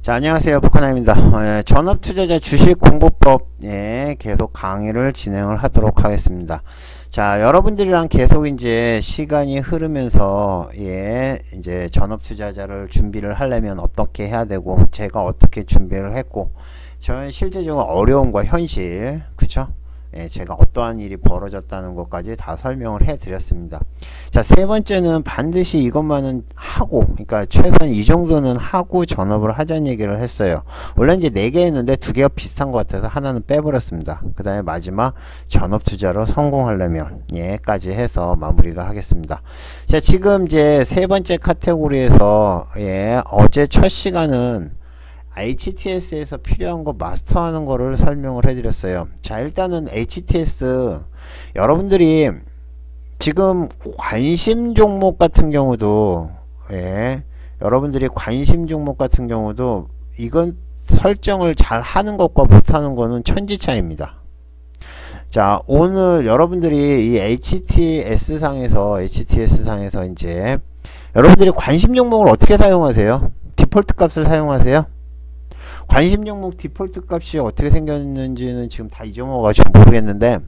자, 안녕하세요. 북한아입니다. 전업투자자 주식공부법 계속 강의를 진행을 하도록 하겠습니다. 자, 여러분들이랑 계속 이제 시간이 흐르면서 이제 전업투자자를 준비를 하려면 어떻게 해야 되고, 제가 어떻게 준비를 했고, 저는 실제적으로 어려움과 현실, 그쵸? 제가 어떠한 일이 벌어졌다는 것까지 다 설명을 해 드렸습니다. 자, 세 번째는 반드시 이것만은 하고, 그러니까 최소한 이 정도는 하고 전업을 하자는 얘기를 했어요. 원래 이제 4개 했는데 2개가 비슷한 것 같아서 하나는 빼버렸습니다. 그 다음에 마지막 전업 투자로 성공하려면 까지 해서 마무리가 하겠습니다. 자, 지금 이제 세 번째 카테고리에서 어제 첫 시간은 HTS에서 필요한 거 마스터하는 거를 설명을 해드렸어요. 자, 일단은 HTS 여러분들이 지금 관심 종목 같은 경우도 여러분들이 관심 종목 같은 경우도 이건 설정을 잘 하는 것과 못하는 거는 천지차입니다. 자, 오늘 여러분들이 이 HTS 상에서 이제 여러분들이 관심 종목을 어떻게 사용하세요? 디폴트 값을 사용하세요? 관심 종목 디폴트 값이 어떻게 생겼는지는 지금 다 잊어먹어가지고 모르겠는데,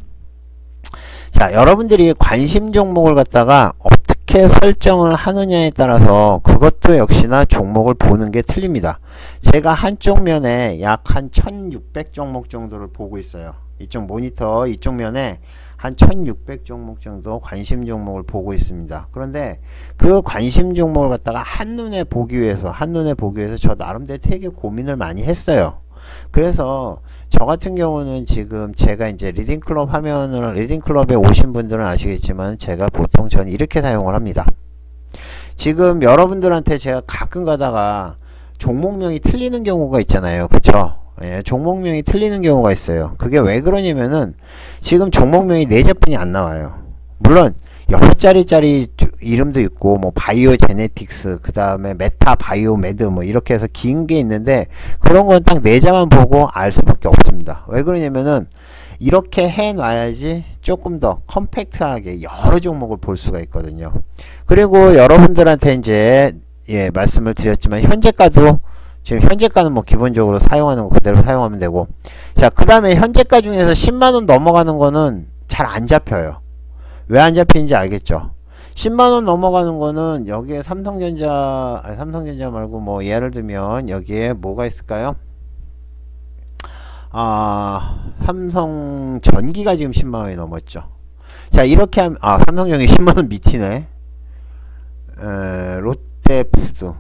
자, 여러분들이 관심 종목을 갖다가 어떻게 설정을 하느냐에 따라서 그것도 역시나 종목을 보는 게 틀립니다. 제가 한쪽 면에 약 한 1600 종목 정도를 보고 있어요. 이쪽 모니터 이쪽 면에 한 1600 종목 정도 관심 종목을 보고 있습니다. 그런데 그 관심 종목을 갖다가 한눈에 보기 위해서 저 나름대로 되게 고민을 많이 했어요. 그래서 저 같은 경우는 지금 제가 이제 리딩클럽에 오신 분들은 아시겠지만 제가 보통 전 이렇게 사용을 합니다. 지금 여러분들한테 제가 가끔 가다가 종목명이 틀리는 경우가 있잖아요. 그쵸? 종목명이 틀리는 경우가 있어요. 그게 왜 그러냐면은 지금 종목명이 4자뿐이 안 나와요. 물론 6자리짜리 이름도 있고 뭐 바이오 제네틱스, 그 다음에 메타 바이오 메드 뭐 이렇게 해서 긴 게 있는데, 그런 건 딱 4자만 보고 알 수밖에 없습니다. 왜 그러냐면은 이렇게 해 놔야지 조금 더 컴팩트하게 여러 종목을 볼 수가 있거든요. 그리고 여러분들한테 이제 말씀을 드렸지만 지금 현재가는 뭐 기본적으로 사용하는 거 그대로 사용하면 되고, 자, 그 다음에 현재가 중에서 10만원 넘어가는 거는 잘 안 잡혀요. 왜 안 잡히는지 알겠죠? 10만원 넘어가는 거는 여기에 삼성전자 말고 뭐 예를 들면 여기에 뭐가 있을까요? 삼성전기가 지금 10만원이 넘었죠. 자, 이렇게 하면 삼성전기 10만원 밑이네. 롯데푸드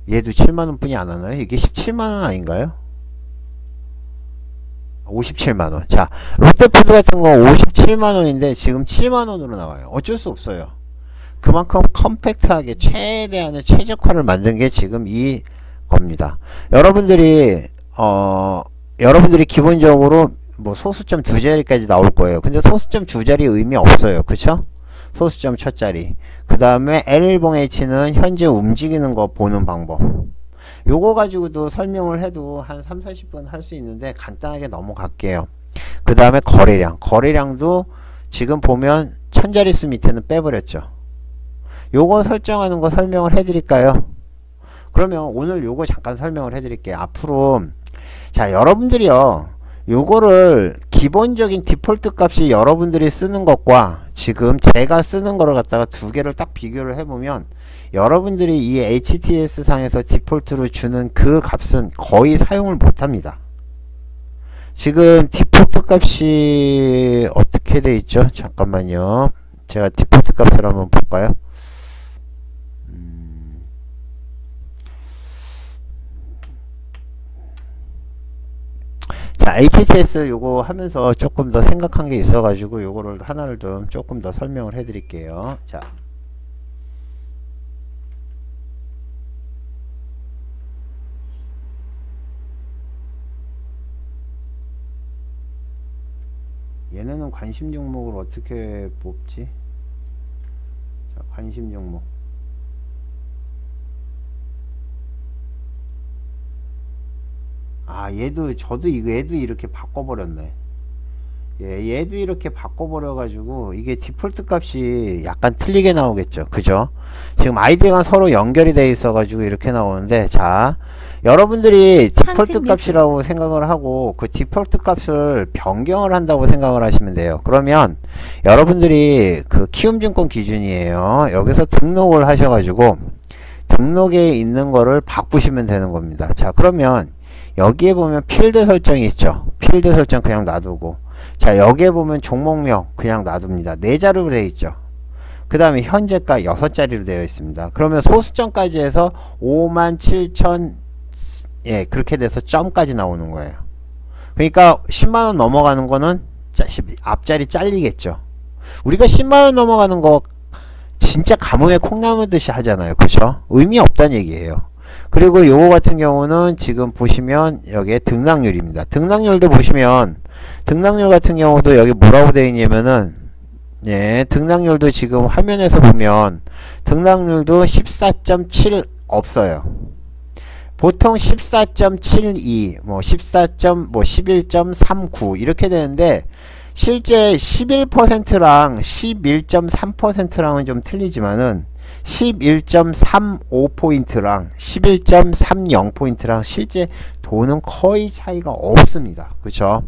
얘도 7만원 뿐이 안 하나요? 이게 17만원 아닌가요? 57만원. 자, 롯데푸드 같은 거 57만원인데 지금 7만원으로 나와요. 어쩔 수 없어요. 그만큼 컴팩트하게 최대한의 최적화를 만든 게 지금 이 겁니다. 여러분들이 기본적으로 뭐 소수점 2자리까지 나올 거예요. 근데 소수점 2자리 의미 없어요. 그쵸? 소수점 첫 자리. 그 다음에 L1H는 현재 움직이는 거 보는 방법. 요거 가지고도 설명을 해도 한 3-40분 할 수 있는데 간단하게 넘어갈게요. 그 다음에 거래량도 지금 보면 1000자릿수 밑에는 빼버렸죠. 요거 설정하는 거 설명을 해드릴까요? 그러면 오늘 요거 잠깐 설명을 해드릴게요. 앞으로 자, 여러분들이요, 요거를 기본적인 디폴트 값이 여러분들이 쓰는 것과 지금 제가 쓰는 거를 갖다가 2개를 딱 비교를 해보면 여러분들이 이 HTS 상에서 디폴트로 주는 그 값은 거의 사용을 못합니다. 지금 디폴트 값이 어떻게 돼 있죠? 잠깐만요. 제가 디폴트 값을 한번 볼까요? 자, HTS 요거 하면서 조금 더 생각한 게 있어가지고 요거를 하나를 좀 조금 더 설명을 해드릴게요. 자, 얘네는 관심 종목을 어떻게 뽑지? 자, 관심 종목. 얘도 이렇게 바꿔버렸네. 예, 얘도 이렇게 바꿔버려 가지고 이게 디폴트 값이 약간 틀리게 나오겠죠. 그죠? 지금 아이디가 서로 연결이 되어 있어 가지고 이렇게 나오는데, 자, 여러분들이 디폴트 값이라고 생각을 하고 그 디폴트 값을 변경을 한다고 생각을 하시면 돼요. 그러면 여러분들이 그 키움증권 기준이에요. 여기서 등록을 하셔가지고 등록에 있는 거를 바꾸시면 되는 겁니다. 자, 그러면 여기에 보면 필드 설정이 있죠. 필드 설정 그냥 놔두고, 자, 여기에 보면 종목명 그냥 놔둡니다. 4자리로 되어 있죠. 그 다음에 현재가 6자리로 되어 있습니다. 그러면 소수점까지 해서 57,000, 예, 그렇게 돼서 점까지 나오는 거예요. 그러니까 10만원 넘어가는 거는 앞자리 잘리겠죠. 우리가 10만원 넘어가는 거 진짜 가뭄에 콩나물듯이 하잖아요. 그죠? 의미 없다는 얘기예요. 그리고 요거 같은 경우는 지금 보시면 여기에 등락률입니다. 등락률도 보시면 등락률 같은 경우도 여기 뭐라고 되어 있냐면은, 예, 등락률도 지금 화면에서 보면 등락률도 14.7 없어요. 보통 14.72, 뭐 11.39 이렇게 되는데, 실제 11%랑 11.3%랑은 좀 틀리지만은 11.35포인트랑 11.30포인트랑 실제 돈은 거의 차이가 없습니다. 그쵸?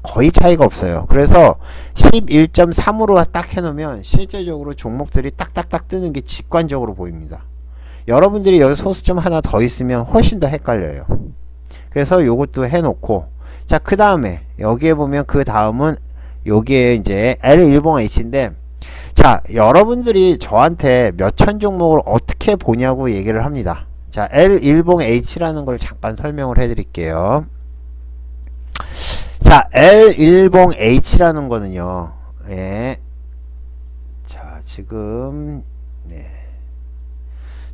거의 차이가 없어요. 그래서 11.3으로 딱 해놓으면 실제적으로 종목들이 딱딱딱 뜨는 게 직관적으로 보입니다. 여러분들이 여기 소수점 하나 더 있으면 훨씬 더 헷갈려요. 그래서 요것도 해놓고, 자, 그 다음에 여기에 보면 그 다음은 요게 이제 L10H인데, 자, 여러분들이 저한테 몇천 종목을 어떻게 보냐고 얘기를 합니다. 자, L10H라는 걸 잠깐 설명을 해 드릴게요. 자, L10H라는 거는요, 예. 자, 지금, 네.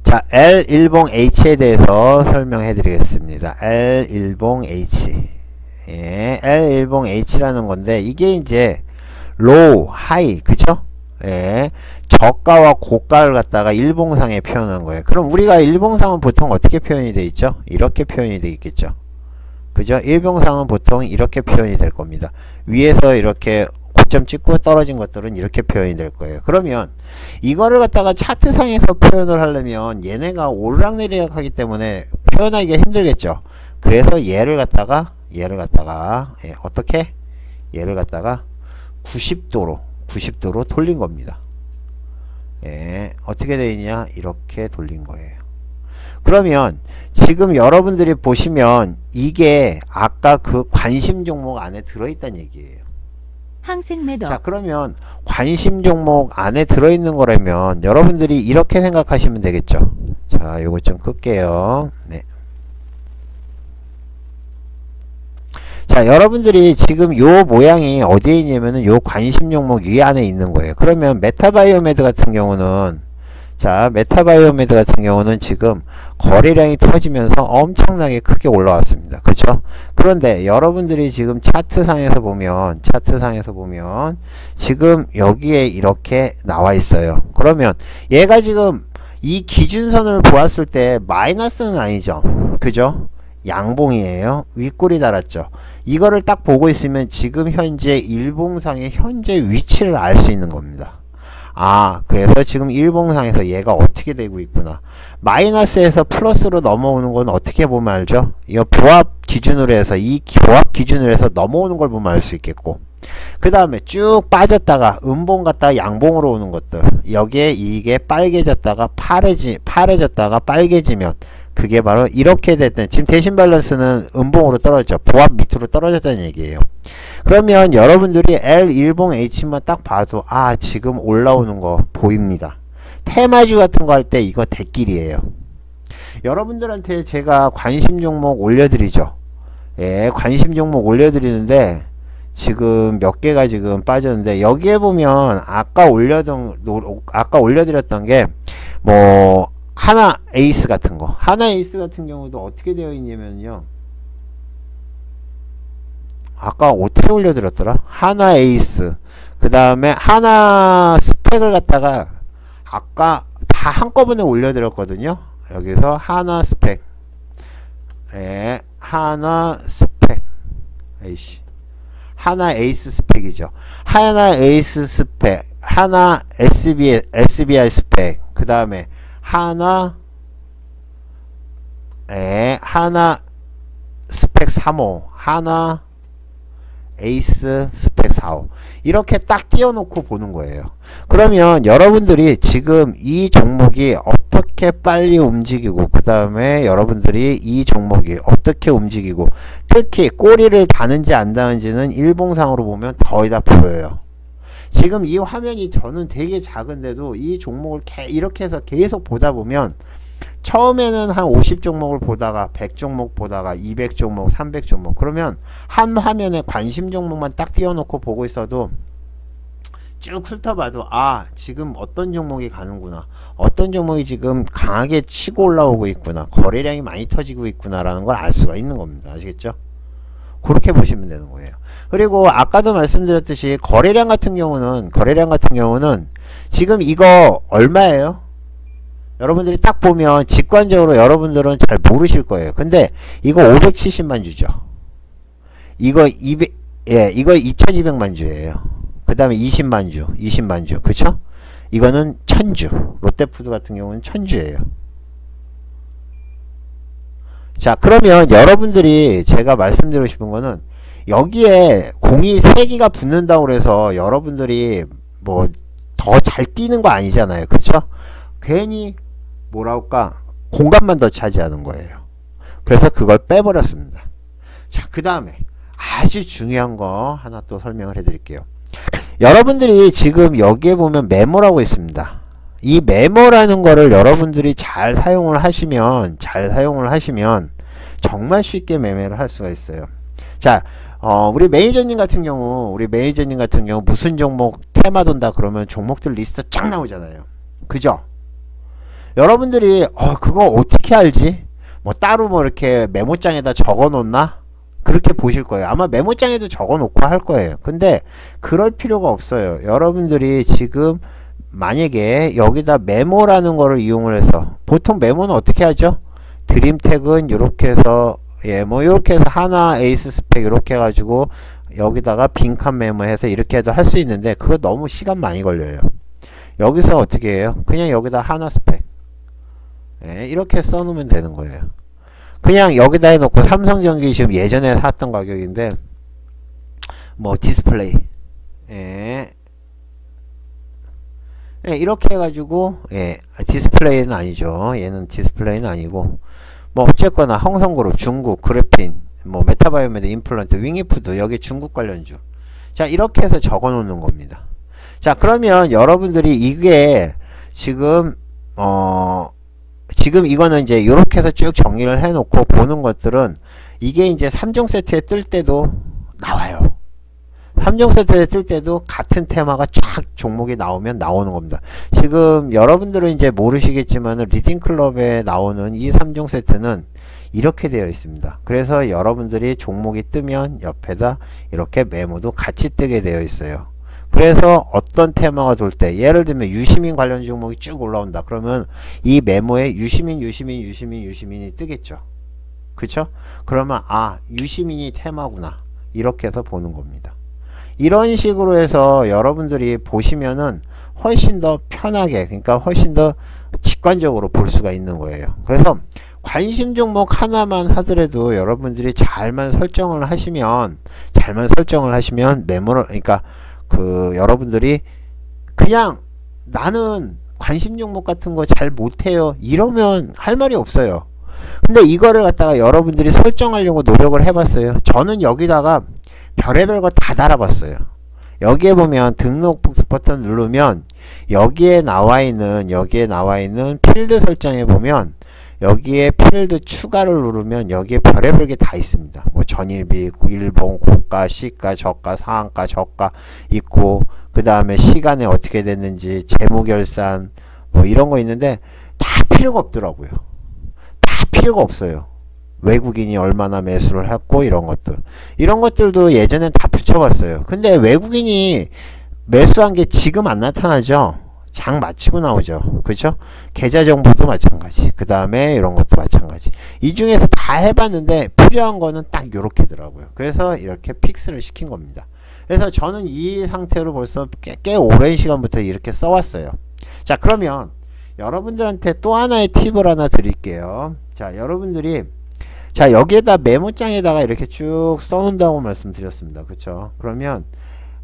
자, L10H에 대해서 설명해 드리겠습니다. L10H. 예, L10H라는 건데, 이게 이제, 로우, 하이, 그쵸? 예, 저가와 고가를 갖다가 일봉상에 표현한 거예요. 그럼 우리가 일봉상은 보통 어떻게 표현이 되어 있죠? 이렇게 표현이 되어 있겠죠. 그죠? 일봉상은 보통 이렇게 표현이 될 겁니다. 위에서 이렇게 고점 찍고 떨어진 것들은 이렇게 표현이 될 거예요. 그러면 이거를 갖다가 차트상에서 표현을 하려면 얘네가 오르락내리락 하기 때문에 표현하기가 힘들겠죠. 그래서 얘를 갖다가 예, 어떻게? 얘를 갖다가 90도로 돌린 겁니다. 예, 어떻게 되어 있냐? 이렇게 돌린 거예요. 그러면 지금 여러분들이 보시면 이게 아까 그 관심 종목 안에 들어있다는 얘기예요. 항생 매도. 자, 그러면 관심 종목 안에 들어있는 거라면 여러분들이 이렇게 생각하시면 되겠죠. 자, 요거 좀 끌게요. 네. 자, 여러분들이 지금 요 모양이 어디에 있냐면은 요 관심 종목 위 안에 있는 거예요. 그러면 메타바이오메드 같은 경우는, 자, 메타바이오메드 같은 경우는 지금 거래량이 터지면서 엄청나게 크게 올라왔습니다. 그렇죠? 그런데 여러분들이 지금 차트상에서 보면 지금 여기에 이렇게 나와 있어요. 그러면 얘가 지금 이 기준선을 보았을 때 마이너스는 아니죠. 그죠? 양봉이에요. 윗골이 달았죠. 이거를 딱 보고 있으면 지금 현재 일봉상의 현재 위치를 알 수 있는 겁니다. 아, 그래서 지금 일봉상에서 얘가 어떻게 되고 있구나. 마이너스에서 플러스로 넘어오는 건 어떻게 보면 알죠? 이거 보합 기준으로 해서, 이 보합 기준으로 해서 넘어오는 걸 보면 알 수 있겠고, 그 다음에 쭉 빠졌다가 음봉 갔다가 양봉으로 오는 것들, 여기에 이게 빨개졌다가 파래졌다가 빨개지면 그게 바로 이렇게 됐던, 지금 대신 밸런스는 음봉으로 떨어졌죠. 보합 밑으로 떨어졌다는 얘기예요. 그러면 여러분들이 L10H만 딱 봐도 아, 지금 올라오는 거 보입니다. 테마주 같은 거 할 때 이거 대길이에요. 여러분들한테 제가 관심 종목 올려드리죠. 예, 관심 종목 올려드리는데 지금 몇 개가 지금 빠졌는데, 여기에 보면 아까 올려드렸던 게 뭐 하나 에이스 같은 거, 하나 에이스 같은 경우도 어떻게 되어 있냐면요, 아까 어떻게 올려드렸더라? 하나 에이스, 그 다음에 하나 스펙을 갖다가 아까 다 한꺼번에 올려드렸거든요. 여기서 하나 스펙, 예, 하나 스펙, 에이씨, 하나 에이스 스펙이죠. 하나 에이스 스펙, 하나 SBI 스펙, 그 다음에 하나 스펙 3호, 하나 에이스 스펙 4호, 이렇게 딱 띄워놓고 보는 거예요. 그러면 여러분들이 지금 이 종목이 어떻게 빨리 움직이고, 그 다음에 여러분들이 이 종목이 어떻게 움직이고, 특히 꼬리를 다는지 안 다는지는 일봉상으로 보면 거의 다 보여요. 지금 이 화면이 저는 되게 작은데도 이 종목을 이렇게 해서 계속 보다 보면, 처음에는 한 50종목을 보다가 100종목 보다가 200종목 300종목, 그러면 한 화면에 관심 종목만 딱 띄워놓고 보고 있어도 쭉 훑어봐도 아, 지금 어떤 종목이 가는구나, 어떤 종목이 지금 강하게 치고 올라오고 있구나, 거래량이 많이 터지고 있구나 라는 걸 알 수가 있는 겁니다. 아시겠죠? 그렇게 보시면 되는 거예요. 그리고 아까도 말씀드렸듯이 거래량 같은 경우는 지금 이거 얼마예요? 여러분들이 딱 보면 직관적으로 여러분들은 잘 모르실 거예요. 근데 이거 570만 주죠. 이거 2200만 주예요. 그 다음에 20만 주. 그쵸? 이거는 1000주. 롯데푸드 같은 경우는 1000주예요. 자, 그러면 여러분들이 제가 말씀드리고 싶은 거는, 여기에 공이 3개가 붙는다고 해서 여러분들이 뭐 더 잘 뛰는 거 아니잖아요. 그쵸? 괜히 뭐랄까 공간만 더 차지하는 거예요. 그래서 그걸 빼버렸습니다. 자, 그 다음에 아주 중요한 거 하나 또 설명을 해 드릴게요. 여러분들이 지금 여기에 보면 메모라고 있습니다. 이 메모라는 거를 여러분들이 잘 사용을 하시면 정말 쉽게 매매를 할 수가 있어요. 자, 우리 매니저님 같은 경우 무슨 종목 테마 돈다 그러면 종목들 리스트 쫙 나오잖아요. 그죠? 여러분들이 그거 어떻게 알지? 뭐 따로 뭐 이렇게 메모장에다 적어 놓나? 그렇게 보실 거예요. 아마 메모장에도 적어 놓고 할 거예요. 근데 그럴 필요가 없어요. 여러분들이 지금 만약에 여기다 메모라는 거를 이용을 해서, 보통 메모는 어떻게 하죠? 드림텍은 요렇게 해서 뭐 요렇게 해서 하나 에이스 스펙 이렇게 해가지고 여기다가 빈칸 메모해서 이렇게 해도 할 수 있는데, 그거 너무 시간 많이 걸려요. 여기서 어떻게 해요? 그냥 여기다 하나 스펙 이렇게 써놓으면 되는 거예요. 그냥 여기다 해놓고, 삼성전기 지금 예전에 샀던 가격인데 뭐 디스플레이 이렇게 해가지고 디스플레이는 아니죠. 얘는 디스플레이는 아니고 뭐 어쨌거나 홍성그룹, 중국, 그래핀, 뭐 메타바이오메드, 임플란트, 윙이푸드, 여기 중국 관련주. 자, 이렇게 해서 적어 놓는 겁니다. 자, 그러면 여러분들이 이게 지금 이거는 이제 이렇게 해서 쭉 정리를 해 놓고 보는 것들은, 이게 이제 3종 세트에 뜰 때도 나와요. 3종 세트에 뜰 때도 같은 테마가 쫙 종목이 나오면 나오는 겁니다. 지금 여러분들은 이제 모르시겠지만 리딩클럽에 나오는 이 3종 세트는 이렇게 되어 있습니다. 그래서 여러분들이 종목이 뜨면 옆에다 이렇게 메모도 같이 뜨게 되어 있어요. 그래서 어떤 테마가 돌 때, 예를 들면 유시민 관련 종목이 쭉 올라온다 그러면 이 메모에 유시민이 뜨겠죠. 그쵸? 그러면 아, 유시민이 테마구나, 이렇게 해서 보는 겁니다. 이런 식으로 해서 여러분들이 보시면은 훨씬 더 편하게, 그러니까 훨씬 더 직관적으로 볼 수가 있는 거예요. 그래서 관심 종목 하나만 하더라도 여러분들이 잘만 설정을 하시면 메모를, 그러니까 여러분들이 그냥 나는 관심 종목 같은 거 잘 못해요 이러면 할 말이 없어요. 근데 이거를 갖다가 여러분들이 설정하려고 노력을 해봤어요. 저는 여기다가 별의별 거 다 달아봤어요. 여기에 보면 등록 버튼 누르면 여기에 나와 있는 필드 설정에 보면, 여기에 필드 추가를 누르면 여기에 별의별 게 다 있습니다. 뭐 전일비, 일봉, 고가, 시가, 저가, 상한가, 저가 있고, 그 다음에 시간에 어떻게 됐는지, 재무결산 뭐 이런 거 있는데 다 필요가 없더라고요. 다 필요가 없어요. 외국인이 얼마나 매수를 했고 이런 것들도 예전엔 다 붙여봤어요. 근데 외국인이 매수한 게 지금 안 나타나죠. 장 마치고 나오죠. 그쵸? 계좌 정보도 마찬가지, 그 다음에 이런 것도 마찬가지. 이 중에서 다 해봤는데 필요한 거는 딱 요렇게더라고요. 그래서 이렇게 픽스를 시킨 겁니다. 그래서 저는 이 상태로 벌써 꽤 오랜 시간부터 이렇게 써왔어요. 자, 그러면 여러분들한테 또 하나의 팁을 하나 드릴게요. 자, 여러분들이 자, 여기에다 메모장에다가 이렇게 쭉 써놓는다고 말씀드렸습니다. 그쵸? 그러면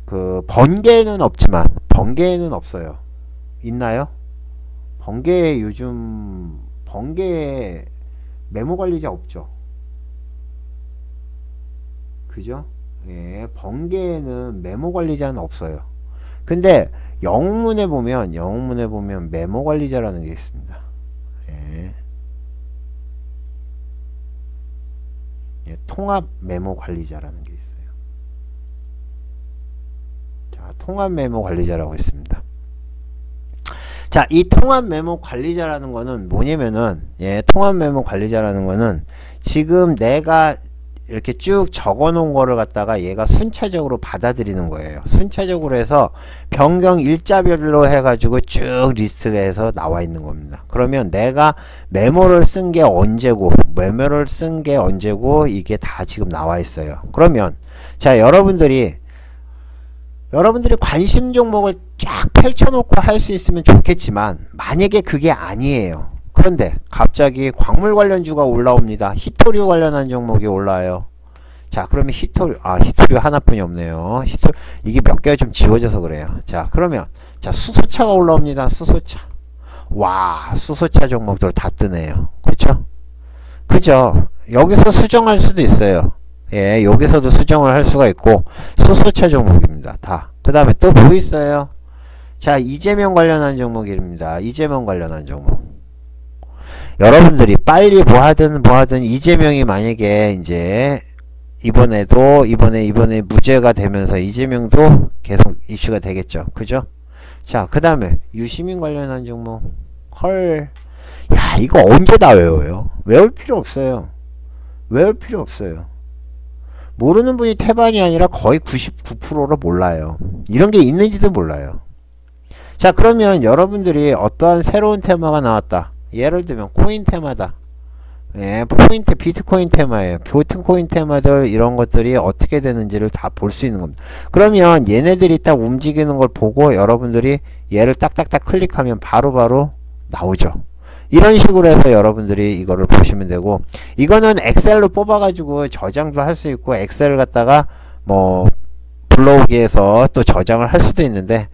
그 번개는 없지만 번개는 없어요. 있나요? 번개 요즘 번개 메모 관리자 없죠. 그죠? 예, 번개는 메모 관리자는 없어요. 근데 영문에 보면 메모 관리자라는 게 있습니다. 예. 예, 통합 메모 관리자라는 게 있어요. 자, 통합 메모 관리자라고 있습니다. 자, 이 통합 메모 관리자라는 거는 뭐냐면은, 예, 통합 메모 관리자라는 거는 지금 내가 이렇게 쭉 적어 놓은 거를 갖다가 얘가 순차적으로 받아들이는 거예요. 순차적으로 해서 변경 일자별로 해가지고 쭉 리스트에서 나와 있는 겁니다. 그러면 내가 메모를 쓴 게 언제고 이게 다 지금 나와 있어요. 그러면 자, 여러분들이 관심 종목을 쫙 펼쳐놓고 할 수 있으면 좋겠지만 만약에 그게 아니에요. 그런데 갑자기 광물 관련주가 올라옵니다. 히토류 관련한 종목이 올라와요. 자, 그러면 히토류 하나뿐이 없네요. 이게 몇 개가 좀 지워져서 그래요. 자, 그러면 자, 수소차가 올라옵니다. 수소차. 와, 수소차 종목들 다 뜨네요. 그죠? 여기서 수정할 수도 있어요. 예, 여기서도 수정을 할 수가 있고 수소차 종목입니다. 다. 그 다음에 또 뭐 있어요? 자, 이재명 관련한 종목입니다. 이재명 관련한 종목. 여러분들이 빨리 뭐 하든 이재명이 만약에 이제 이번에 무죄가 되면서 이재명도 계속 이슈가 되겠죠. 그죠? 자, 그 다음에 유시민 관련한 종목. 헐, 야, 이거 언제 다 외워요? 외울 필요 없어요. 모르는 분이 태반이 아니라 거의 99%를 몰라요. 이런 게 있는지도 몰라요. 자, 그러면 여러분들이 어떠한 새로운 테마가 나왔다. 예를 들면 코인 테마다. 예, 비트코인 테마예요. 비트코인 테마들 이런 것들이 어떻게 되는지를 다 볼 수 있는 겁니다. 그러면 얘네들이 딱 움직이는 걸 보고 여러분들이 얘를 딱딱딱 클릭하면 바로바로 나오죠. 이런 식으로 해서 여러분들이 이거를 보시면 되고, 이거는 엑셀로 뽑아가지고 저장도 할 수 있고, 엑셀을 갖다가 뭐 불러오기에서 또 저장을 할 수도 있는데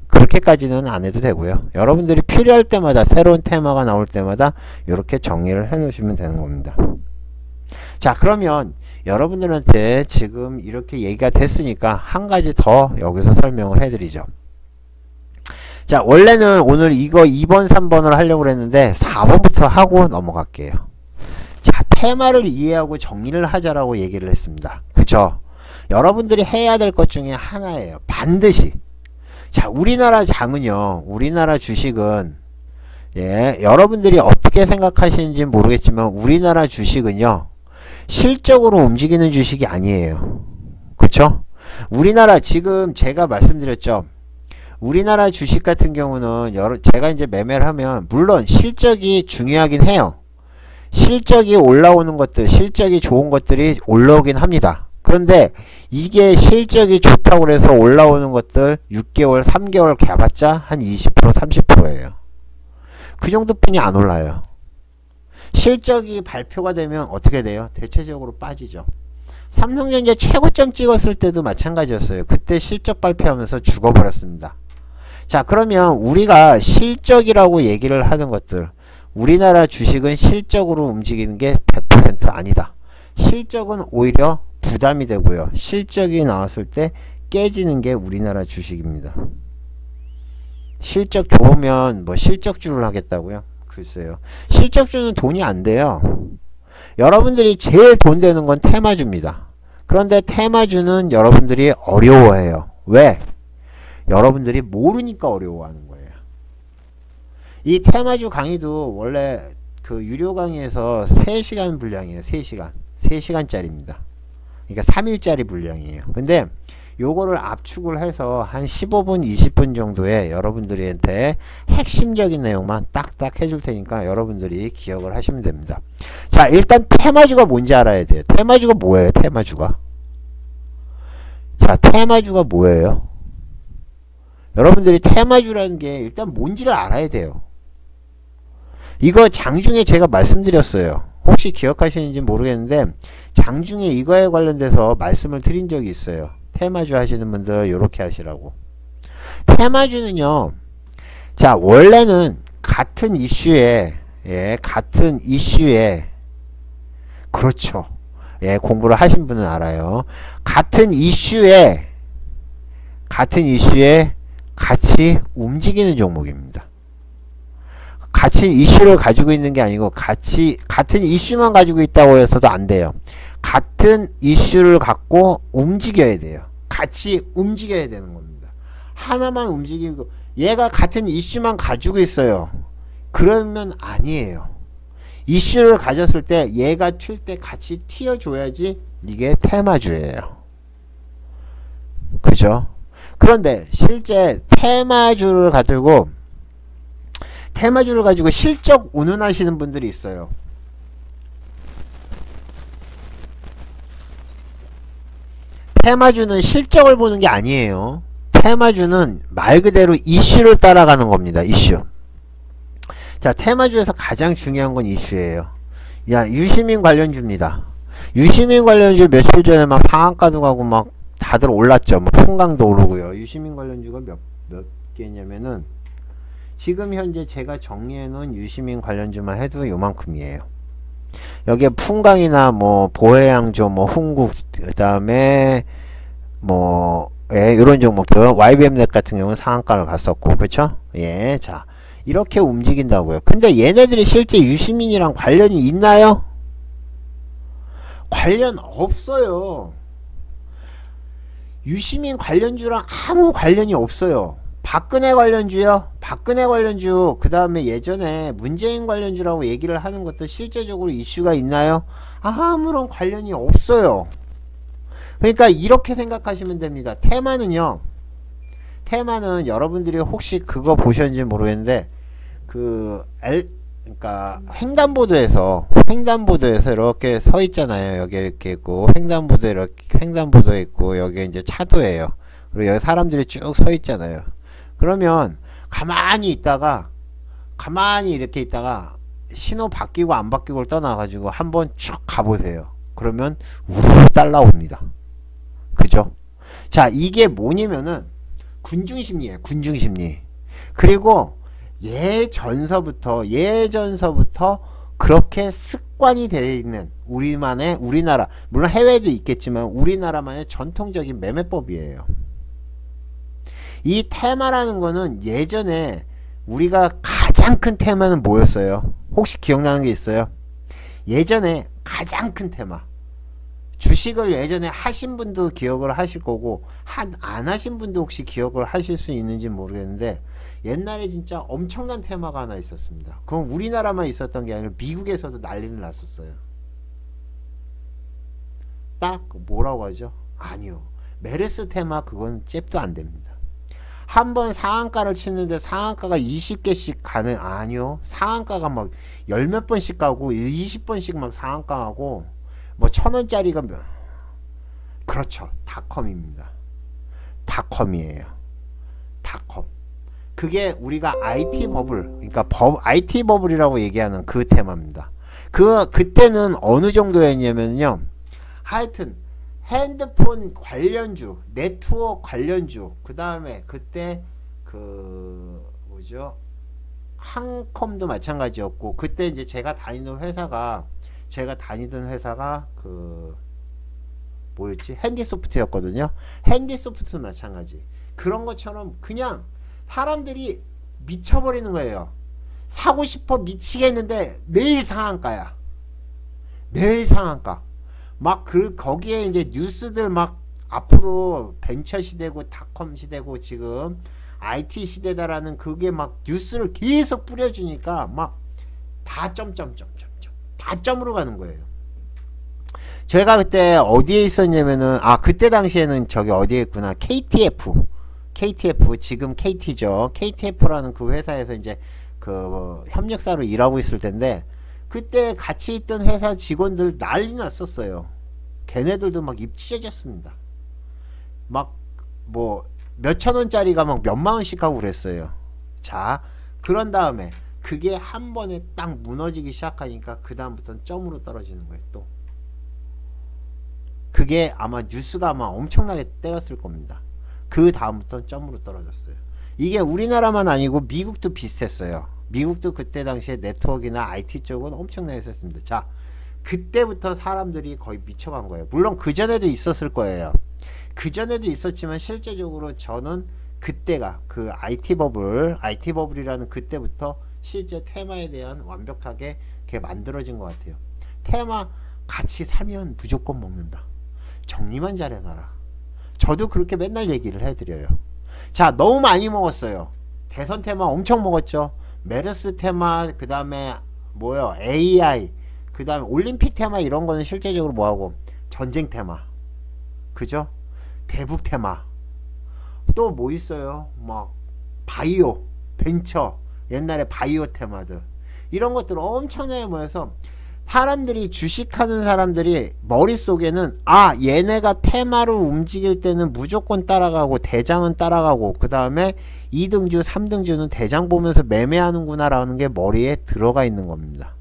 그렇게까지는 안 해도 되고요. 여러분들이 필요할 때마다 새로운 테마가 나올 때마다 이렇게 정리를 해 놓으시면 되는 겁니다. 자, 그러면 여러분들한테 지금 이렇게 얘기가 됐으니까 한 가지 더 여기서 설명을 해 드리죠. 자, 원래는 오늘 이거 2번 3번을 하려고 했는데 4번부터 하고 넘어갈게요. 자, 테마를 이해하고 정리를 하자라고 얘기를 했습니다. 그쵸? 여러분들이 해야 될 것 중에 하나예요. 반드시. 자, 우리나라 주식은, 예, 여러분들이 어떻게 생각하시는지 모르겠지만 우리나라 주식은요, 실적으로 움직이는 주식이 아니에요. 그쵸? 우리나라 지금 제가 말씀드렸죠. 우리나라 주식 같은 경우는 제가 이제 매매를 하면 물론 실적이 중요하긴 해요. 실적이 올라오는 것들, 실적이 좋은 것들이 올라오긴 합니다. 그런데 이게 실적이 좋다고 해서 올라오는 것들 6개월, 3개월 가봤자 한 20%, 30%예요. 그 정도뿐이 안 올라요. 실적이 발표가 되면 어떻게 돼요? 대체적으로 빠지죠. 삼성전자 최고점 찍었을 때도 마찬가지였어요. 그때 실적 발표하면서 죽어버렸습니다. 자, 그러면 우리가 실적이라고 얘기를 하는 것들, 우리나라 주식은 실적으로 움직이는 게 100% 아니다. 실적은 오히려 부담이 되고요. 실적이 나왔을 때 깨지는 게 우리나라 주식입니다. 실적 좋으면 뭐 실적주를 하겠다고요? 글쎄요. 실적주는 돈이 안 돼요. 여러분들이 제일 돈 되는 건 테마주입니다. 그런데 테마주는 여러분들이 어려워해요. 왜? 여러분들이 모르니까 어려워하는 거예요. 이 테마주 강의도 원래 그 유료 강의에서 3시간 분량이에요. 3시간짜리입니다. 그러니까 3일짜리 분량이에요. 근데 요거를 압축을 해서 한 15분 20분 정도에 여러분들한테 핵심적인 내용만 딱딱 해줄 테니까 여러분들이 기억을 하시면 됩니다. 자, 일단 테마주가 뭔지 알아야 돼요. 테마주가 뭐예요? 테마주가. 자, 테마주가 뭐예요? 여러분들이 테마주라는 게 일단 뭔지를 알아야 돼요. 이거 장중에 제가 말씀드렸어요. 혹시 기억하시는지 모르겠는데 장중에 이거에 관련돼서 말씀을 드린 적이 있어요. 테마주 하시는 분들 요렇게 하시라고. 테마주는요, 자, 원래는 같은 이슈에, 예, 같은 이슈에, 그렇죠. 예, 공부를 하신 분은 알아요. 같은 이슈에 같이 움직이는 종목입니다. 같이 이슈를 가지고 있는 게 아니고 같은 이슈만 가지고 있다고 해서도 안 돼요. 같은 이슈를 갖고 움직여야 돼요. 같이 움직여야 되는 겁니다. 하나만 움직이고 얘가 같은 이슈만 가지고 있어요. 그러면 아니에요. 이슈를 가졌을 때 얘가 튈 때 같이 튀어줘야지 이게 테마주예요. 그죠? 그런데 실제 테마주를 가지고 실적 운운하시는 분들이 있어요. 테마주는 실적을 보는 게 아니에요. 테마주는 말 그대로 이슈를 따라가는 겁니다. 이슈. 자, 테마주에서 가장 중요한 건 이슈예요. 야, 유시민 관련주입니다. 유시민 관련주 며칠 전에 막 상한가도 가고 막 다들 올랐죠. 뭐 풍강도 오르고요. 유시민 관련주가 몇 개냐면은 지금 현재 제가 정리해 놓은 유시민 관련주만 해도 요만큼이에요. 여기에 풍강이나 뭐 보혜양조, 뭐 흥국, 그 다음에 뭐 예, 이런 종목들, YBM넷 같은 경우는 상한가를 갔었고, 그쵸? 예, 자, 이렇게 움직인다고요. 근데 얘네들이 실제 유시민이랑 관련이 있나요? 관련 없어요. 유시민 관련주랑 아무 관련이 없어요. 박근혜 관련주요. 박근혜 관련주, 그 다음에 예전에 문재인 관련주라고 얘기를 하는 것도 실제적으로 이슈가 있나요? 아무런 관련이 없어요. 그러니까 이렇게 생각하시면 됩니다. 테마는 여러분들이 혹시 그거 보셨는지 모르겠는데 그러니까 횡단보도에서 이렇게 서 있잖아요. 여기 이렇게 있고 횡단보도에 있고 여기 이제 차도예요. 그리고 여기 사람들이 쭉 서 있잖아요. 그러면 가만히 이렇게 있다가 신호 바뀌고 안 바뀌고를 떠나가지고 한번 쭉 가보세요. 그러면 우르르 따라옵니다. 그죠? 자, 이게 뭐냐면은 군중심리예요. 군중심리. 그리고 예전서부터 그렇게 습관이 되어 있는 우리나라, 물론 해외도 있겠지만 우리나라만의 전통적인 매매법이에요. 이 테마라는 거는 예전에 우리가 가장 큰 테마는 뭐였어요? 혹시 기억나는 게 있어요? 예전에 가장 큰 테마, 주식을 예전에 하신 분도 기억을 하실 거고 안 하신 분도 혹시 기억을 하실 수 있는지 모르겠는데 옛날에 진짜 엄청난 테마가 하나 있었습니다. 그건 우리나라만 있었던 게 아니라 미국에서도 난리를 났었어요. 딱 뭐라고 하죠? 아니요, 메르스 테마. 그건 잽도 안 됩니다. 한번 상한가를 치는데 상한가가 20개씩 가는, 아니요, 상한가가 막 열 몇 번씩 가고 20번씩 막 상한가 하고 뭐 1000원짜리가 그렇죠, 닷컴입니다. 닷컴이에요. 닷컴. 그게 우리가 IT 버블, 그러니까 IT 버블이라고 얘기하는 그 테마입니다. 그때는 어느 정도였냐면요, 하여튼 핸드폰 관련주, 네트워크 관련주, 그 다음에 그때 뭐죠, 한컴도 마찬가지였고, 그때 이제 제가 다니던 회사가 뭐였지, 핸디소프트였거든요. 핸디소프트도 마찬가지. 그런 것처럼 그냥 사람들이 미쳐버리는 거예요. 사고 싶어 미치겠는데 매일 상한가야. 매일 상한가. 막 거기에 이제 뉴스들 막 앞으로 벤처 시대고 닷컴 시대고 지금 IT 시대다라는 그게 막 뉴스를 계속 뿌려주니까 막 다 다 점으로 가는 거예요. 제가 그때 어디에 있었냐면은, 그때 당시에는 저기 어디에 있구나. KTF, 지금 KT죠. KTF라는 그 회사에서 이제 그 협력사로 일하고 있을 텐데, 그때 같이 있던 회사 직원들 난리 났었어요. 걔네들도 막 입 찢어졌습니다. 막 뭐 몇천원짜리가 막 몇만원씩 하고 그랬어요. 자, 그런 다음에 그게 한 번에 딱 무너지기 시작하니까 그 다음부터는 점으로 떨어지는 거예요. 또 그게 아마 뉴스가 아마 엄청나게 때렸을 겁니다. 그 다음부터는 점으로 떨어졌어요. 이게 우리나라만 아니고 미국도 비슷했어요. 미국도 그때 당시에 네트워크나 IT 쪽은 엄청나게 했었습니다. 자, 그때부터 사람들이 거의 미쳐간 거예요. 물론 그전에도 있었을 거예요. 그전에도 있었지만 실제적으로 저는 그때가 그 IT 버블이라는 그때부터 실제 테마에 대한 완벽하게 그게 만들어진 것 같아요. 테마 같이 사면 무조건 먹는다. 정리만 잘해놔라. 저도 그렇게 맨날 얘기를 해드려요. 자, 너무 많이 먹었어요. 대선 테마 엄청 먹었죠. 메르스 테마, 그 다음에 뭐요, AI, 그 다음에 올림픽 테마, 이런 거는 실제적으로 뭐하고 전쟁 테마, 그죠? 배북 테마, 또 뭐 있어요? 막 바이오, 벤처, 옛날에 바이오 테마들, 이런 것들 엄청나게 모여서 사람들이, 주식하는 사람들이 머릿속에는 얘네가 테마로 움직일 때는 무조건 따라가고 대장은 따라가고 그 다음에 2등주 3등주는 대장 보면서 매매하는구나 라는 게 머리에 들어가 있는 겁니다.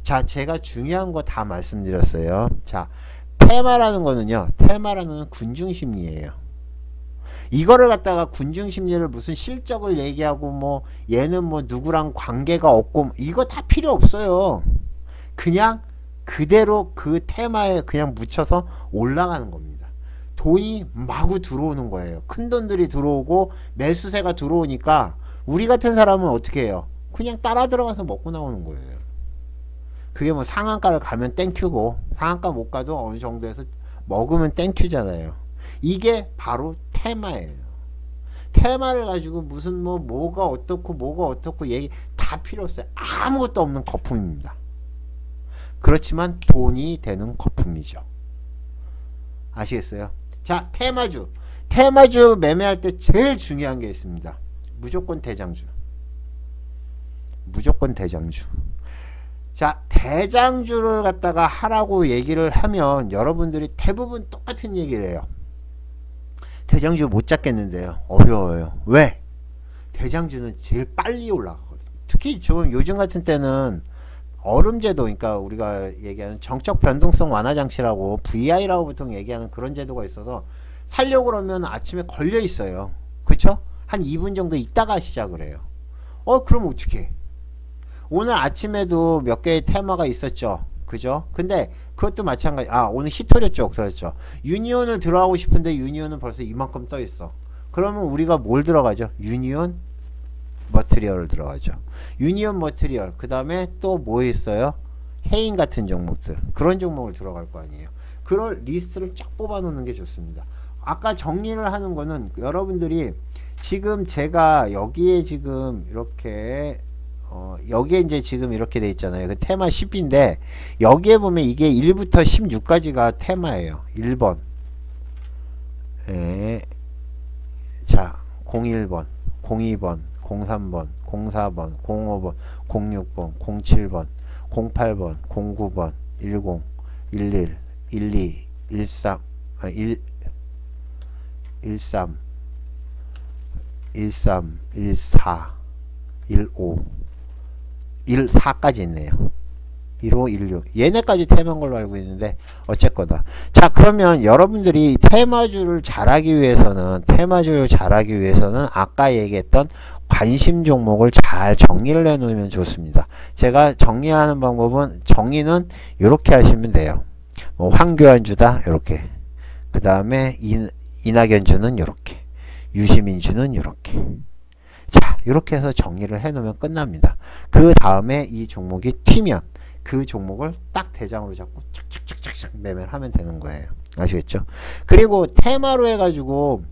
자, 제가 중요한 거 다 말씀드렸어요. 자, 테마라는 거는요, 테마라는 군중심리예요. 이거를 갖다가 군중심리를 무슨 실적을 얘기하고 뭐 얘는 뭐 누구랑 관계가 없고 이거 다 필요 없어요. 그냥 그대로 그 테마에 그냥 묻혀서 올라가는 겁니다. 돈이 마구 들어오는 거예요. 큰 돈들이 들어오고 매수세가 들어오니까 우리 같은 사람은 어떻게 해요? 그냥 따라 들어가서 먹고 나오는 거예요. 그게 뭐 상한가를 가면 땡큐고 상한가 못 가도 어느 정도에서 먹으면 땡큐잖아요. 이게 바로 테마예요. 테마를 가지고 무슨 뭐가 어떻고 얘기 다 필요 없어요. 아무것도 없는 거품입니다. 그렇지만 돈이 되는 거품이죠. 아시겠어요? 자, 테마주 매매할 때 제일 중요한 게 있습니다. 무조건 대장주. 자, 대장주를 갖다가 하라고 얘기를 하면 여러분들이 대부분 똑같은 얘기를 해요. 대장주 못 잡겠는데요. 어려워요. 왜? 대장주는 제일 빨리 올라가거든요. 특히 요즘 같은 때는 얼음제도, 그러니까 우리가 얘기하는 정적 변동성 완화 장치라고 VI라고 보통 얘기하는 그런 제도가 있어서 살려고 그러면 아침에 걸려 있어요. 그쵸? 한 2분 정도 있다가 시작을 해요. 그럼 어떻게? 오늘 아침에도 몇 개의 테마가 있었죠. 그죠? 근데 그것도 마찬가지. 오늘 히토리 쪽 그렇죠. 유니온을 들어가고 싶은데 유니온은 벌써 이만큼 떠 있어. 그러면 우리가 뭘 들어가죠? 유니온 머티리얼을 들어가죠. 유니온 머티리얼, 그 다음에 또 뭐 있어요? 해인 같은 종목들, 그런 종목을 들어갈 거 아니에요. 그럴 리스트를 쫙 뽑아 놓는 게 좋습니다. 아까 정리를 하는 거는 여러분들이 지금 제가 여기에 지금 이렇게 여기에 이제 지금 이렇게 돼 있잖아요. 그 테마 10인데 여기에 보면 이게 1부터 16까지가 테마예요. 1번 자, 01번, 02번, 03번, 04번, 05번, 06번, 07번, 08번, 09번, 10, 11, 12, 13, 13, 14, 15, 14까지 있네요. 15, 16 얘네까지 테마인 걸로 알고 있는데 어쨌거나. 자, 그러면 여러분들이 테마주를 잘하기 위해서는 아까 얘기했던 관심 종목을 잘 정리를 해 놓으면 좋습니다. 제가 정리하는 방법은, 정리는 이렇게 하시면 돼요. 뭐 황교안주다 이렇게, 그 다음에 이낙연주는 이렇게, 유시민주는 이렇게. 자, 이렇게 해서 정리를 해 놓으면 끝납니다. 그 다음에 이 종목이 튀면 그 종목을 딱 대장으로 잡고 착착착착 매매를 하면 되는 거예요. 아시겠죠? 그리고 테마로 해가지고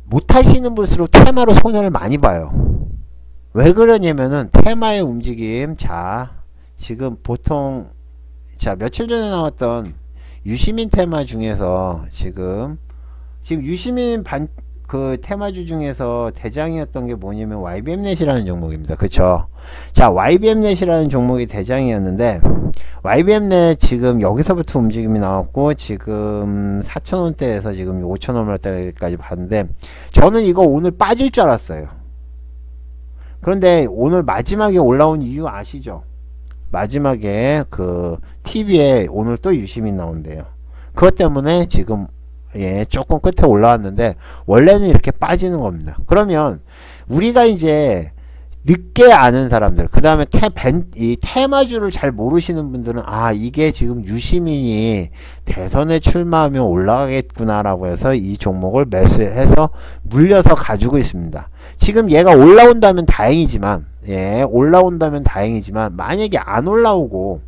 못하시는 분일수록 테마로 손해를 많이 봐요. 왜 그러냐면은 테마의 움직임, 자, 지금 보통 자, 며칠 전에 나왔던 유시민 테마 중에서 지금 유시민 그 테마주 중에서 대장이었던 게 뭐냐면 YBM넷이라는 종목입니다. 그쵸? 자, YBM넷이라는 종목이 대장이었는데, YBM넷 지금 여기서부터 움직임이 나왔고, 지금 4,000원대에서 지금 5,000원대까지 봤는데, 저는 이거 오늘 빠질 줄 알았어요. 그런데 오늘 마지막에 올라온 이유 아시죠? 마지막에 그 TV에 오늘 또 유시민 나온대요. 그것 때문에 지금 조금 끝에 올라왔는데 원래는 이렇게 빠지는 겁니다. 그러면 우리가 이제 늦게 아는 사람들, 그 다음에 이 테마주를 잘 모르시는 분들은 이게 지금 유시민이 대선에 출마하면 올라가겠구나라고 해서 이 종목을 매수해서 물려서 가지고 있습니다. 지금 얘가 올라온다면 다행이지만 만약에 안 올라오고,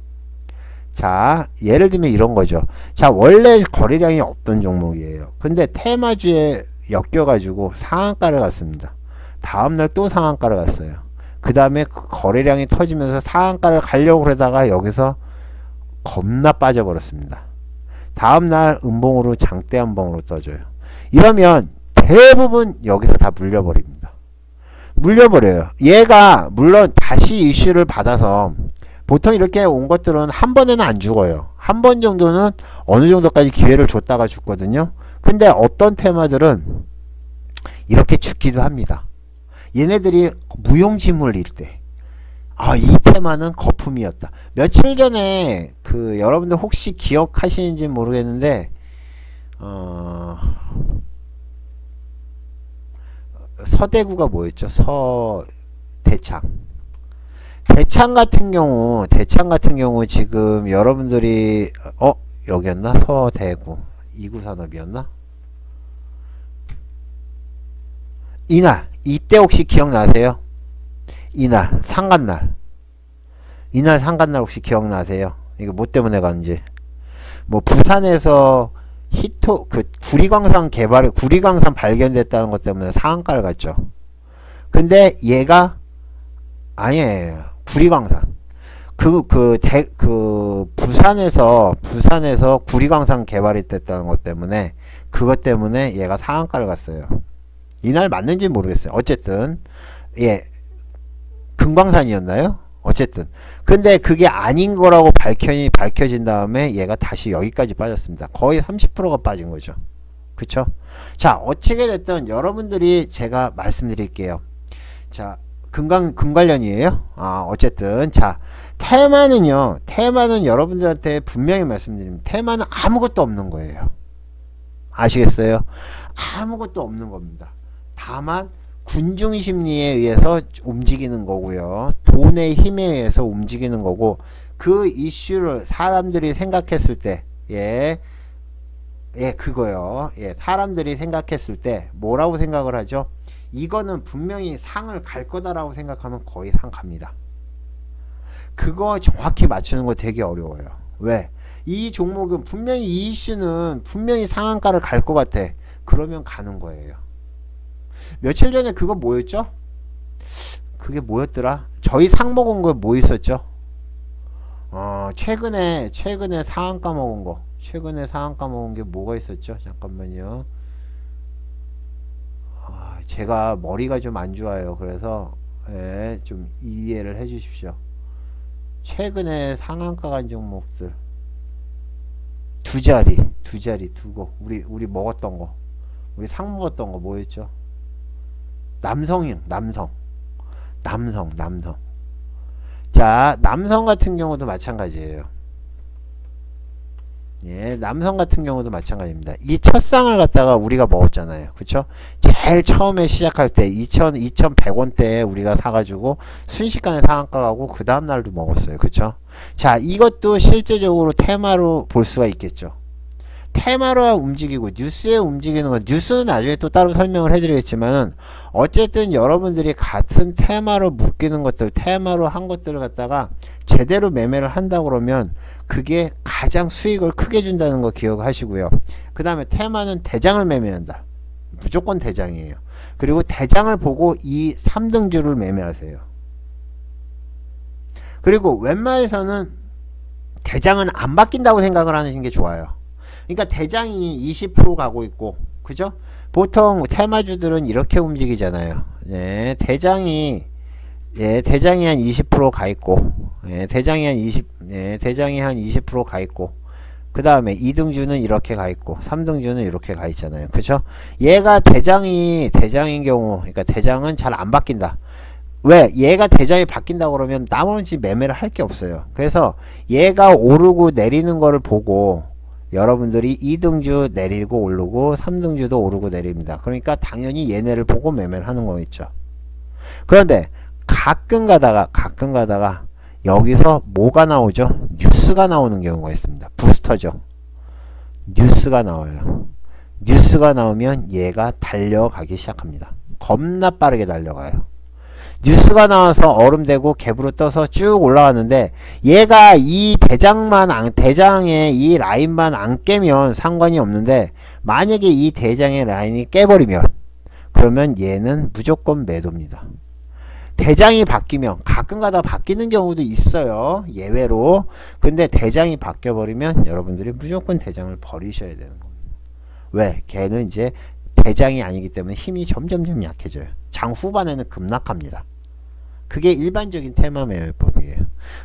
자, 예를 들면 이런 거죠. 자, 원래 거래량이 없던 종목이에요. 근데 테마주에 엮여가지고 상한가를 갔습니다. 다음날 또 상한가를 갔어요. 그 다음에 그 거래량이 터지면서 상한가를 가려고 그러다가 여기서 겁나 빠져버렸습니다. 다음날 음봉으로 장대 한봉으로 떠줘요. 이러면 대부분 여기서 다 물려버립니다. 물려버려요. 얘가 물론 다시 이슈를 받아서 보통 이렇게 온 것들은 한 번에는 안 죽어요. 한 번 정도는 어느 정도까지 기회를 줬다가 죽거든요. 근데 어떤 테마들은 이렇게 죽기도 합니다. 얘네들이 무용지물일 때, 이 테마는 거품이었다. 며칠 전에 그 여러분들 혹시 기억하시는지 모르겠는데 서대구가 뭐였죠? 대창 같은 경우 지금 여러분들이 여기였나? 서대구 이구산업이었나? 이때 혹시 기억나세요? 이날 상간날 혹시 기억나세요? 이거 뭐 때문에 갔는지. 뭐 부산에서 구리광산 발견됐다는 것 때문에 상한가를 갔죠. 근데 얘가 아니에요. 구리광산 부산에서 구리광산 개발이 됐다는 것 때문에, 그것 때문에 얘가 상한가를 갔어요. 이날 맞는지 모르겠어요. 어쨌든 금광산이었나요? 어쨌든 근데 그게 아닌 거라고 밝혀진 다음에 얘가 다시 여기까지 빠졌습니다. 거의 30%가 빠진 거죠. 그쵸? 자, 어찌게 됐든 여러분들이 제가 말씀드릴게요. 자, 금관련이에요. 어쨌든 자, 테마는 여러분들한테 분명히 말씀드립니다. 테마는 아무것도 없는 거예요. 아시겠어요? 아무것도 없는 겁니다. 다만 군중심리에 의해서 움직이는 거고요. 돈의 힘에 의해서 움직이는 거고, 그 이슈를 사람들이 생각했을 때 그거요. 사람들이 생각했을 때 뭐라고 생각을 하죠? 이거는 분명히 상을 갈 거다라고 생각하면 거의 상 갑니다. 그거 정확히 맞추는 거 되게 어려워요. 왜? 이 종목은 분명히 이 이슈는 분명히 상한가를 갈 것 같아. 그러면 가는 거예요. 며칠 전에 그거 뭐였죠? 그게 뭐였더라? 저희 상 먹은 거 뭐 있었죠? 최근에 상한가 먹은 거. 최근에 상한가 먹은 게 뭐가 있었죠? 잠깐만요. 제가 머리가 좀 안 좋아요. 그래서 좀 이해를 해 주십시오. 최근에 상한가 간 종목들 두 자리 두고 우리 먹었던 거, 우리 상 먹었던 거 뭐였죠? 남성. 자, 남성 같은 경우도 마찬가지예요. 남성 같은 경우도 마찬가지입니다. 이 첫 상을 갖다가 우리가 먹었잖아요. 그쵸? 제일 처음에 시작할 때 2,100원대에 우리가 사가지고 순식간에 상한가 가고 그 다음날도 먹었어요. 그쵸? 자, 이것도 실제적으로 테마로 볼 수가 있겠죠. 테마로 움직이고 뉴스에 움직이는 건, 뉴스는 나중에 또 따로 설명을 해드리겠지만은, 어쨌든 여러분들이 같은 테마로 묶이는 것들, 테마로 한 것들을 갖다가 제대로 매매를 한다 그러면 그게 가장 수익을 크게 준다는 거 기억하시고요. 그 다음에 테마는 대장을 매매한다. 무조건 대장이에요. 그리고 대장을 보고 이 3등주를 매매하세요. 그리고 웬만해서는 대장은 안 바뀐다고 생각을 하는 게 좋아요. 그러니까 대장이 20% 가고 있고, 그죠? 보통 테마주들은 이렇게 움직이잖아요. 예, 대장이 한 20% 가 있고, 예, 대장이 한 20% 가 있고, 그 다음에 2등주는 이렇게 가 있고, 3등주는 이렇게 가 있잖아요. 그죠? 얘가 대장인 경우, 그러니까 대장은 잘 안 바뀐다. 왜? 얘가 대장이 바뀐다고 그러면 나머지 매매를 할 게 없어요. 그래서 얘가 오르고 내리는 거를 보고 여러분들이 2등주 내리고 오르고 3등주도 오르고 내립니다. 그러니까 당연히 얘네를 보고 매매를 하는 거겠죠. 그런데 가끔 가다가 여기서 뭐가 나오죠? 뉴스가 나오는 경우가 있습니다. 부스터죠. 뉴스가 나와요. 뉴스가 나오면 얘가 달려가기 시작합니다. 겁나 빠르게 달려가요. 뉴스가 나와서 얼음되고 갭으로 떠서 쭉 올라왔는데 얘가 이 대장의 이 라인만 안 깨면 상관이 없는데 만약에 이 대장의 라인이 깨버리면 그러면 얘는 무조건 매도입니다. 대장이 바뀌면 가끔가다 바뀌는 경우도 있어요. 예외로. 근데 대장이 바뀌어버리면 여러분들이 무조건 대장을 버리셔야 되는 겁니다. 왜? 걔는 이제 대장이 아니기 때문에 힘이 점점 약해져요. 장 후반에는 급락합니다. 그게 일반적인 테마 매매법이에요.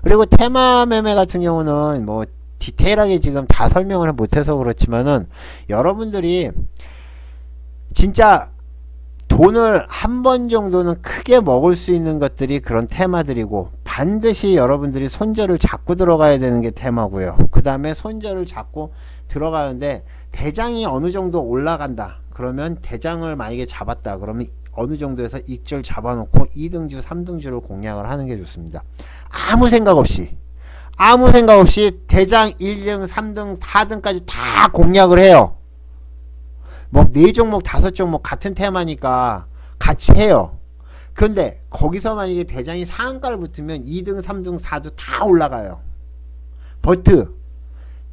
그리고 테마 매매 같은 경우는 뭐 디테일하게 지금 다 설명을 못해서 그렇지만은 여러분들이 진짜 돈을 한 번 정도는 크게 먹을 수 있는 것들이 그런 테마들이고, 반드시 여러분들이 손절을 잡고 들어가야 되는 게 테마고요. 그 다음에 손절을 잡고 들어가는데 대장이 어느 정도 올라간다 그러면 대장을 만약에 잡았다 그러면 어느 정도에서 익절 잡아놓고 2등주 3등주를 공략을 하는 게 좋습니다. 아무 생각 없이 대장 1등 3등 4등까지 다 공략을 해요. 뭐 4종목 5종목 같은 테마니까 같이 해요. 근데 거기서 만약에 대장이 상한가를 붙으면 2등 3등 4등 다 올라가요. 버트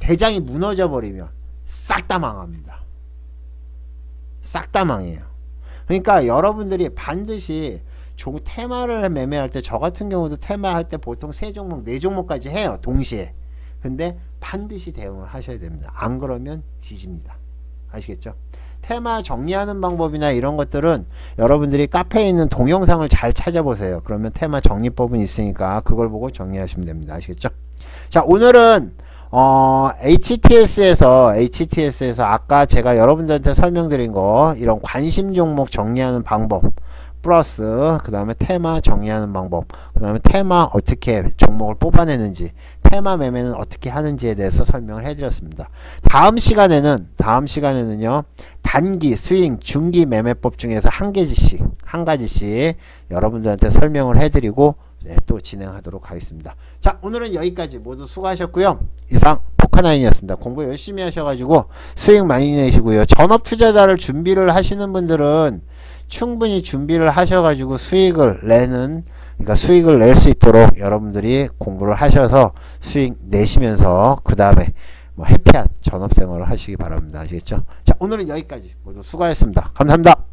대장이 무너져 버리면 싹 다 망합니다. 싹 다 망해요. 그러니까 여러분들이 반드시 테마를 매매할 때, 저 같은 경우도 테마 할 때 보통 3종목 4종목까지 해요. 동시에. 근데 반드시 대응을 하셔야 됩니다. 안 그러면 뒤집니다. 아시겠죠? 테마 정리하는 방법이나 이런 것들은 여러분들이 카페에 있는 동영상을 잘 찾아보세요. 그러면 테마 정리법은 있으니까 그걸 보고 정리하시면 됩니다. 아시겠죠? 자, 오늘은 HTS에서 아까 제가 여러분들한테 설명드린 거, 이런 관심 종목 정리하는 방법 플러스 그 다음에 테마 정리하는 방법, 그 다음에 테마 어떻게 종목을 뽑아내는지, 테마 매매는 어떻게 하는지에 대해서 설명을 해드렸습니다. 다음 시간에는요 단기, 스윙, 중기 매매법 중에서 한 가지씩 여러분들한테 설명을 해드리고 또 진행하도록 하겠습니다. 자, 오늘은 여기까지 모두 수고하셨고요. 이상 포카나인이었습니다. 공부 열심히 하셔가지고 수익 많이 내시고요. 전업 투자자를 준비를 하시는 분들은 충분히 준비를 하셔가지고 수익을 낼 수 있도록 여러분들이 공부를 하셔서 수익 내시면서 그 다음에 뭐 해피한 전업 생활을 하시기 바랍니다. 아시겠죠? 자, 오늘은 여기까지 모두 수고하셨습니다. 감사합니다.